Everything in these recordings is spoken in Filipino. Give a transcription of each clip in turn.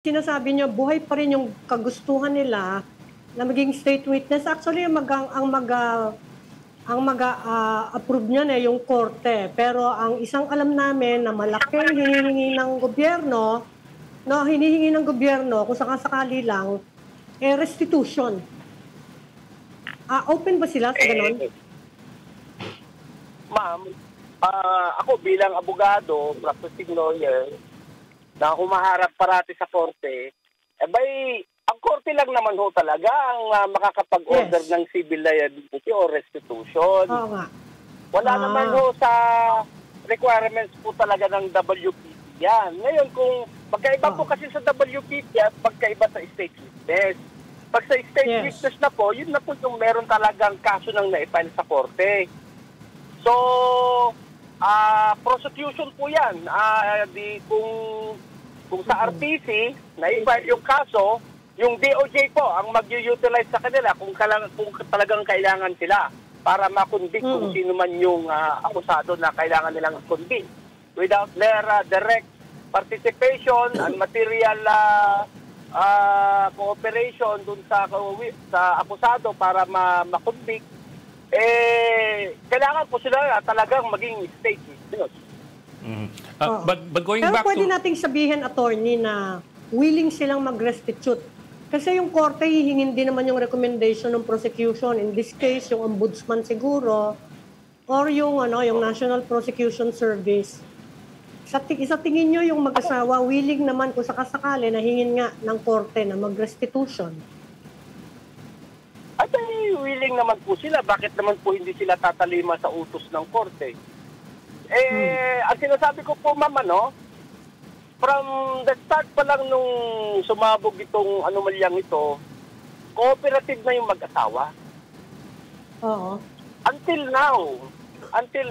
Sinasabi niyo buhay pa rin yung kagustuhan nila na maging state witness. Actually, ang mag-a-approve niyan, yung korte. Pero ang isang alam namin na malaking hinihingi ng gobyerno, no, hinihingi ng gobyerno kung sakasakali lang, restitution. Open ba sila sa ganon? Ma'am, ako bilang abogado, practicing lawyer, na humaharap parati sa korte, ang korte lang naman ho talaga ang makakapag-order ng civil liability o restitution. Oo nga. Wala naman ho sa requirements po talaga ng WPP yan. Ngayon, kung magkaiba po kasi sa WPP at magkaiba sa state witness. Pag sa state witness na po, yun na po yung meron talagang kaso ng naipile sa korte. So, prosecution po yan. Kung sa RTC, na-file yung kaso, yung DOJ po ang mag-utilize sa kanila kung talagang kailangan sila para makonvict kung sino man yung akusado na kailangan nilang convict. Without their direct participation and material cooperation dun sa akusado para makonvict, kailangan po sila talagang maging state witness. But going back pwede nating sabihin, attorney, na willing silang mag-restitute. Kasi yung korte hihingin din naman yung recommendation ng prosecution. In this case, yung ombudsman siguro or yung National Prosecution Service. Sa tingin nyo yung mag-asawa, willing naman kung sakasakali na hingin nga ng korte na mag-restitution? At willing naman po sila. Bakit naman po hindi sila tatalima sa utos ng korte? Ang sinasabi ko po, ma'am, from the start pa lang nung sumabog itong anomalyang ito, cooperative na yung mag-asawa. Oo. Until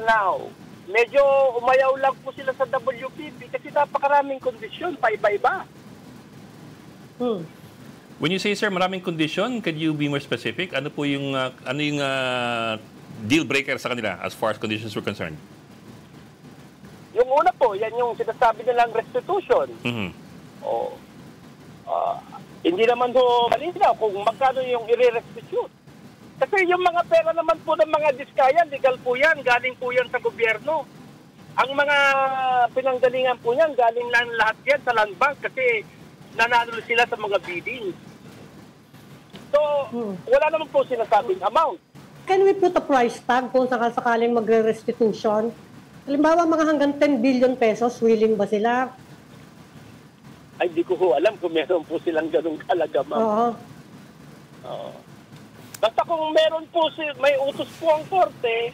now, medyo umayaw lang po sila sa WPP kasi napakaraming kondisyon, paiba-iba. When you say, sir, maraming kondisyon, can you be more specific? Ano po yung, deal breaker sa kanila as far as conditions were concerned? Yung una po, yan yung sinasabi nilang restitution. Hindi naman ho malinaw kung magkano yung i-restitute. Kasi yung mga pera naman po ng mga diskaya, legal po yan, galing po yan sa gobyerno. Ang mga pinanggalingan po yan, galing lang lahat yan sa land bank kasi nanalo sila sa mga bidding. So, wala naman po sinasabing amount. Can we put a price tag kung sakasakaling magre-restitution? Halimbawa, mga hanggang 10 billion pesos, willing ba sila? Ay, di ko alam kung meron po silang ganung kalaga, ma'am. Oo. Basta kung meron po, may utos po ang korte,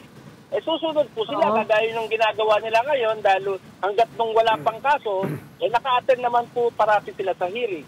susunod po sila. Kagaya ng ginagawa nila ngayon, dahil hanggat nung wala pang kaso, naka-attend naman po parati sila sa hearing.